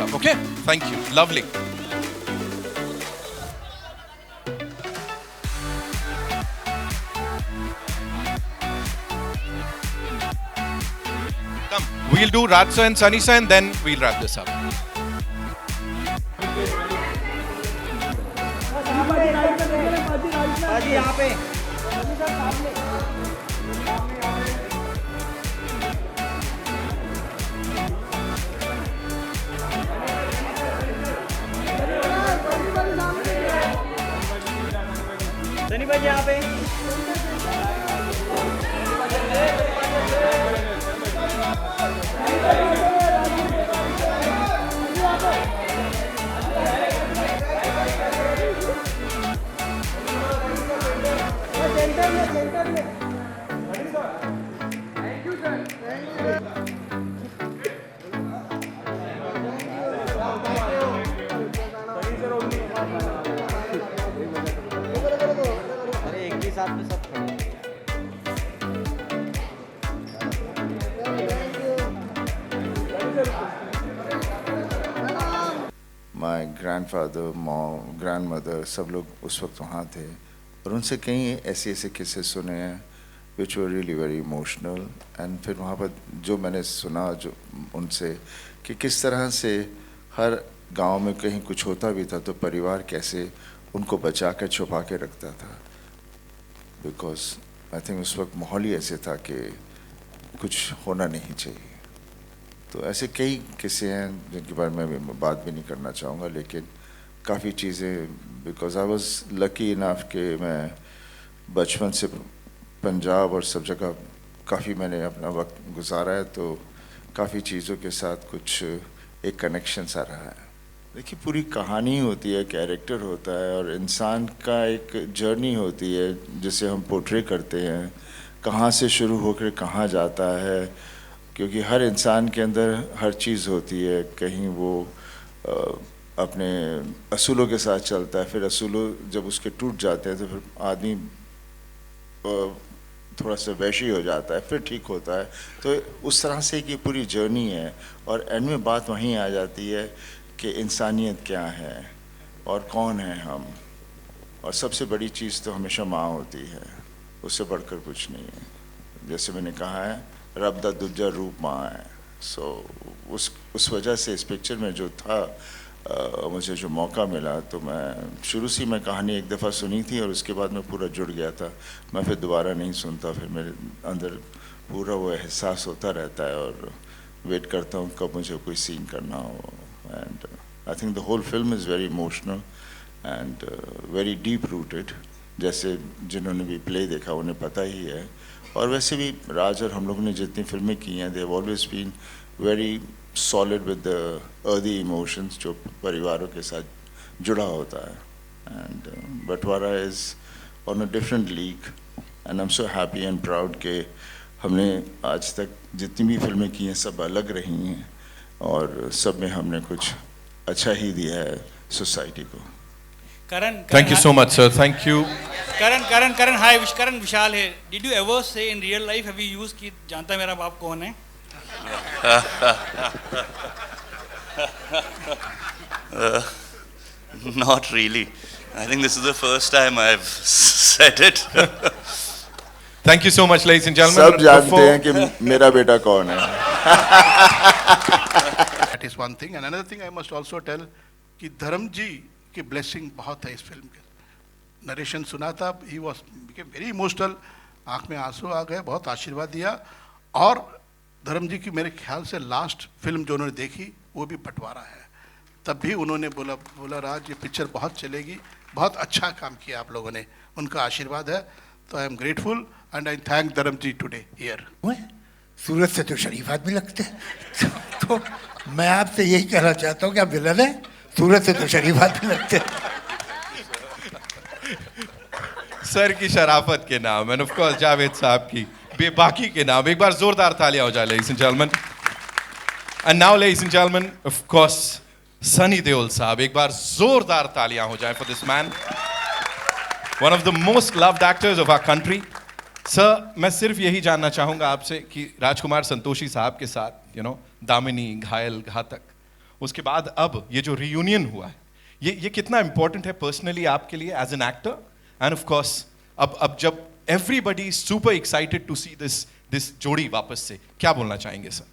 up. Okay? Thank you. Lovely. Come, we'll do Raj sir and Sunny sir and then we'll wrap this up. यहाँ पे सनी भाई यहाँ पे अरे एक ही साथ में सब खड़े हैं। माय ग्रैंडफादर मॉम ग्रैंडमदर सब लोग उस वक्त वहाँ थे और उनसे कई ऐसे ऐसे किस्से सुने हैं which were really very emotional and फिर वहाँ पर जो मैंने सुना जो उनसे कि किस तरह से हर गांव में कहीं कुछ होता भी था तो परिवार कैसे उनको बचा कर छुपा के रखता था बिकॉज आई थिंक उस वक्त माहौल ही ऐसे था कि कुछ होना नहीं चाहिए। तो ऐसे कई किस्से हैं जिनके बारे में मैं बात भी नहीं करना चाहूँगा लेकिन काफ़ी चीज़ें because I was lucky enough कि मैं बचपन से पंजाब और सब जगह काफ़ी मैंने अपना वक्त गुजारा है तो काफ़ी चीज़ों के साथ कुछ एक कनेक्शन सा रहा है। देखिए पूरी कहानी होती है कैरेक्टर होता है और इंसान का एक जर्नी होती है जिसे हम पोर्ट्रे करते हैं कहाँ से शुरू होकर कहाँ जाता है क्योंकि हर इंसान के अंदर हर चीज़ होती है कहीं वो अपने असूलों के साथ चलता है फिर असूलों जब उसके टूट जाते हैं तो फिर आदमी थोड़ा सा वैशी हो जाता है फिर ठीक होता है तो उस तरह से की पूरी जर्नी है और एंड में बात वहीं आ जाती है कि इंसानियत क्या है और कौन है हम और सबसे बड़ी चीज़ तो हमेशा माँ होती है उससे बढ़कर कुछ नहीं है। जैसे मैंने कहा है रब दा दूजा रूप माँ है। सो उस वजह से इस पिक्चर में जो था मुझे जो मौका मिला तो मैं शुरू से मैं कहानी एक दफ़ा सुनी थी और उसके बाद मैं पूरा जुड़ गया था मैं फिर दोबारा नहीं सुनता फिर मेरे अंदर पूरा वो एहसास होता रहता है और वेट करता हूँ कब मुझे कोई सीन करना हो and I think the whole film is very emotional and very deep rooted जैसे जिन्होंने भी प्ले देखा उन्हें पता ही है और वैसे भी राज और हम लोगों ने जितनी फिल्में की हैं they have always been very solid with the earthy emotions जो परिवारों के साथ जुड़ा होता है and Bantwara is on a different league and I am so happy and proud कि हमने आज तक जितनी भी फिल्में की हैं सब अलग रही हैं और सब में हमने कुछ अच्छा ही दिया है सोसाइटी को। Karan, Thank you so much, sir. Thank you. Karan, hi, Karan Vishal here. Did you ever say in real life, have you used कि जानता मेरा बाप कौन है? Not really. I think this is the first time I've said it. Thank you so much, ladies and gentlemen. सब जानते हैं कि मेरा बेटा कौन है। That is one thing, and another thing I must also tell कि धर्म जी की blessing बहुत है इस फिल्म के। नरेशन सुना था, he was became very emotional, आँख में आंसू आ गए, बहुत आशीर्वाद दिया और धर्म जी की मेरे ख्याल से लास्ट फिल्म जो उन्होंने देखी वो भी बंटवारा है। तब भी उन्होंने बोला राज ये पिक्चर बहुत चलेगी, बहुत अच्छा काम किया आप लोगों ने, उनका आशीर्वाद है। तो I am grateful and I thank धर्म जी टुडे हियर। सूरत से तो शरीफ आदमी लगते हैं तो मैं आपसे यही कहना चाहता हूँ कि आप विलन हैं, सूरत से तो शरीफ आदमी लगते हैं। सर की शराफत के नाम एंड ऑफ कोर्स जावेद साहब की बेबाकी के नाम एक बार जोरदार तालियां हो जाए ladies and gentlemen. And now ladies and gentlemen, of course Sunny Deol साहब, एक बार जोरदार तालियां हो जाए for this man, one of the most loved actors of our country. Sir मैं सिर्फ यही जानना चाहूंगा आपसे कि राजकुमार संतोषी साहब के साथ दामिनी, घायल, घातक, उसके बाद अब ये जो रियूनियन हुआ है, ये कितना इंपॉर्टेंट है पर्सनली आपके लिए as an actor, and of course अब जब everybody super excited to see this जोड़ी वापस से, क्या बोलना चाहेंगे सर?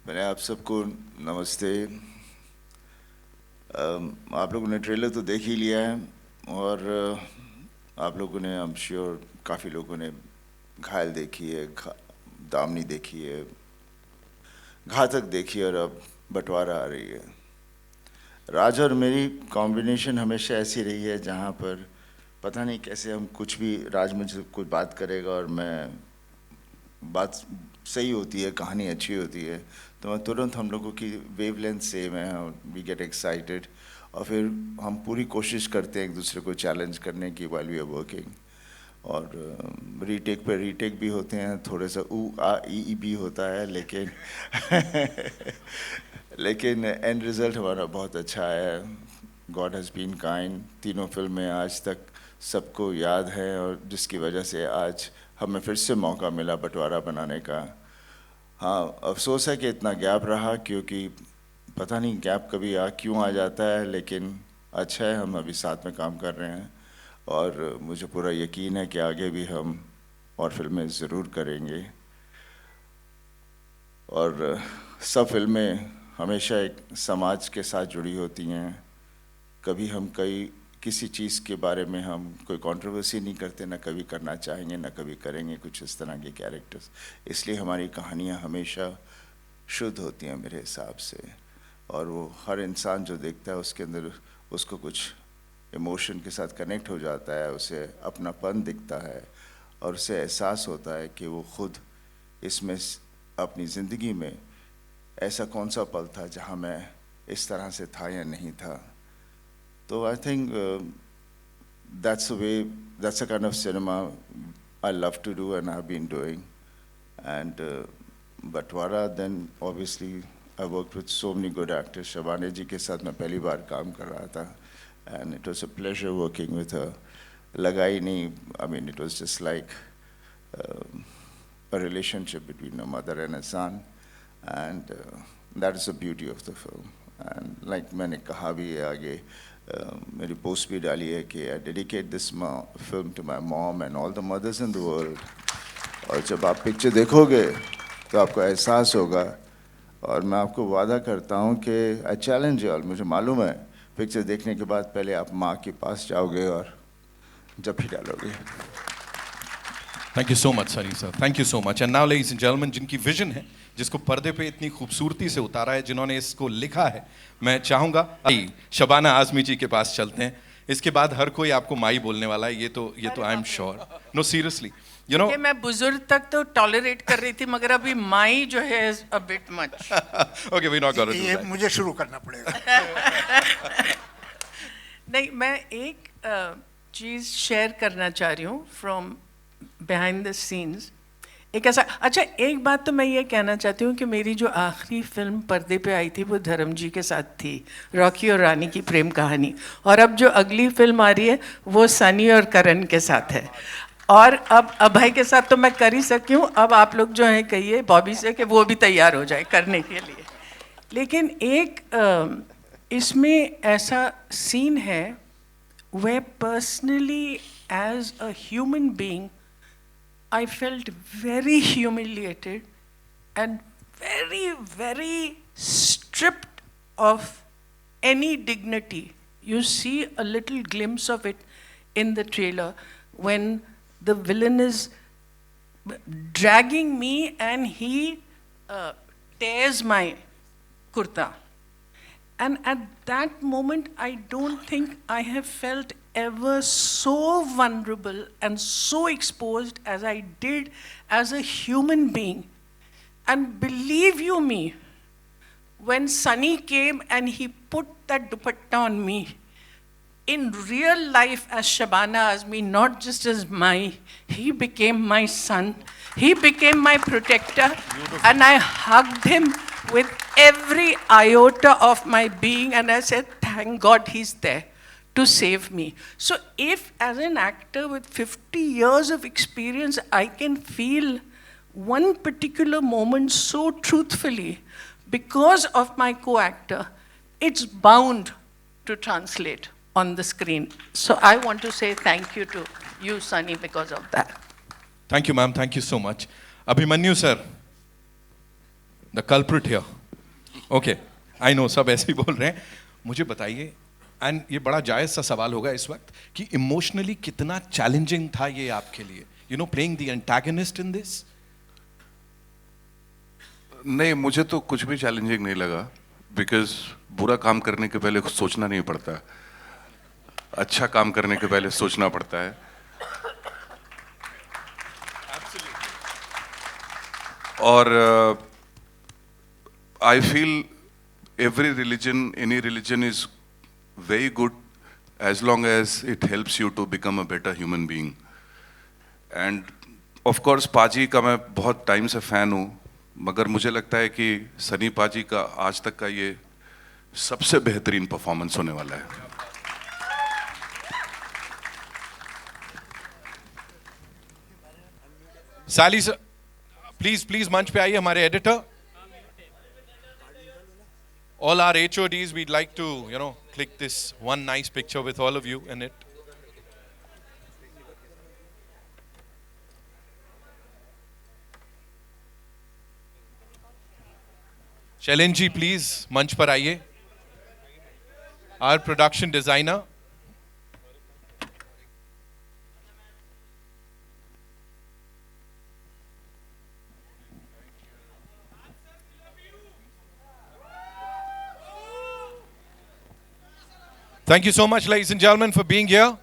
मैंने आप सबको नमस्ते। आप लोगों ने ट्रेलर तो देख ही लिया है, और आप लोगों ने, आई एम श्योर काफ़ी लोगों ने घायल देखी है, दामनी देखी है, घातक देखी है, और अब बंटवारा आ रही है। राज और मेरी कॉम्बिनेशन हमेशा ऐसी रही है जहाँ पर पता नहीं कैसे हम कुछ भी, राज मुझसे कुछ बात करेगा और मैं, बात सही होती है, कहानी अच्छी होती है, तो मैं तुरंत, हम लोगों की वेवलेंथ सेम है, वी गेट एक्साइटेड, और फिर हम पूरी कोशिश करते हैं एक दूसरे को चैलेंज करने की व्हाइल वी आर वर्किंग। और रीटेक पे रीटेक भी होते हैं, थोड़ा सा ई भी होता है, लेकिन एंड रिज़ल्ट हमारा बहुत अच्छा है। God has been kind. तीनों फिल्में आज तक सबको याद है, और जिसकी वजह से आज हमें फिर से मौका मिला बंटवारा बनाने का। हाँ, अफसोस है कि इतना गैप रहा, क्योंकि पता नहीं गैप कभी क्यों आ जाता है, लेकिन अच्छा है हम अभी साथ में काम कर रहे हैं, और मुझे पूरा यकीन है कि आगे भी हम और फिल्में ज़रूर करेंगे। और सब फिल्में हमेशा एक समाज के साथ जुड़ी होती हैं। कभी हम किसी चीज़ के बारे में हम कोई कंट्रोवर्सी नहीं करते, ना कभी करना चाहेंगे, ना कभी करेंगे कुछ इस तरह के कैरेक्टर्स। इसलिए हमारी कहानियाँ हमेशा शुद्ध होती हैं मेरे हिसाब से, और वो हर इंसान जो देखता है उसके अंदर उसको कुछ इमोशन के साथ कनेक्ट हो जाता है, उसे अपनापन दिखता है, और उसे एहसास होता है कि वो खुद इसमें अपनी ज़िंदगी में ऐसा कौन सा पल था जहाँ मैं इस तरह से था या नहीं था। तो I think that's a kind of cinema I love to do and I've been doing. And Batwara, then obviously I worked with so many good actors. Shabana ji ke साथ मैं पहली बार काम कर रहा था, and it was a pleasure working with her. लगा ही नहीं, I mean it was just like a relationship between a mother and a son, and that is the beauty of the film. And like मैंने कहा भी है आगे, मेरी post भी डाली है कि I dedicate this film to my mom and all the mothers in the world. और जब आप पिक्चर देखोगे तो आपको एहसास होगा, और मैं आपको वादा करता हूँ कि I challenge you all, मुझे मालूम है पिक्चर देखने के बाद पहले आप माँ के पास जाओगे और जब भी डालोगे। Thank you so much, Sunny sir. Thank you so much. And now, ladies and gentlemen, जिनकी विजन है, जिसको पर्दे पे इतनी खूबसूरती से उतारा है, जिन्होंने इसको लिखा है, मैं चाहूँगा शबाना आज़मी जी के पास चलते हैं। इसके बाद हर कोई आपको माई बोलने वाला है, ये तो I am sure. No seriously, you know, मैं बुजुर्ग तक तो टॉलरेट कर रही थी, मगर अभी माई जो है a bit much. Okay, we not gonna do ये दैट। मुझे शुरू करना पड़ेगा। नहीं, मैं एक चीज़ शेयर करना चाह रही हूँ फ्रॉम बिहाइंड द सीन्स। एक ऐसा, अच्छा एक बात तो मैं ये कहना चाहती हूँ कि मेरी जो आखिरी फिल्म पर्दे पे आई थी वो धर्म जी के साथ थी, रॉकी और रानी की प्रेम कहानी, और अब जो अगली फिल्म आ रही है वो सनी और करण के साथ है, और अब अभय के साथ तो मैं कर ही सकी हूँ। अब आप लोग जो हैं कहिए बॉबी से कि वो भी तैयार हो जाए करने के लिए। लेकिन एक इसमें ऐसा सीन है वे personally as a human being I felt very humiliated and very, very stripped of any dignity. You see a little glimpse of it in the trailer when the villain is dragging me and he tears my kurta. And at that moment, I don't think I have felt ever so vulnerable and so exposed as I did as a human being. And believe you me, when Sunny came and he put that dupatta on me, in real life as Shabana Azmi, not just as he became my son, he became my protector. Beautiful. And I hugged him with every iota of my being, and I said, thank God he's there to save me. So if as an actor with 50 years of experience, I can feel one particular moment so truthfully because of my co-actor, it's bound to translate on the screen. So I want to say thank you to you, Sunny, because of that. Thank you, ma'am. Thank you so much. Abhimanyu, sir. The culprit here. Okay. I know, सब ऐसे ही बोल रहे हैं. मुझे बताइए, and ये बड़ा जायज़ सा सवाल होगा इस वक्त, कि इमोशनली कितना चैलेंजिंग था ये आपके लिए? You know, playing the antagonist in this? नहीं, मुझे तो कुछ भी चैलेंजिंग नहीं लगा, बिकॉज बुरा काम करने के पहले कुछ सोचना नहीं पड़ता, अच्छा काम करने के पहले सोचना पड़ता है. और I feel every religion, any religion is very good as long as it helps you to become a better human being. And of course, पाजी का मैं बहुत टाइम से फैन हूँ, मगर मुझे लगता है कि सनी पाजी का आज तक का ये सबसे बेहतरीन परफॉर्मेंस होने वाला है. साली सर, प्लीज मंच पे आइए. हमारे editor, all our HODs, we'd like to, you know, click this one nice picture with all of you in it. Shailen ji, please, मंच पर आइए. Our production designer. Thank you so much, ladies and gentlemen, for being here.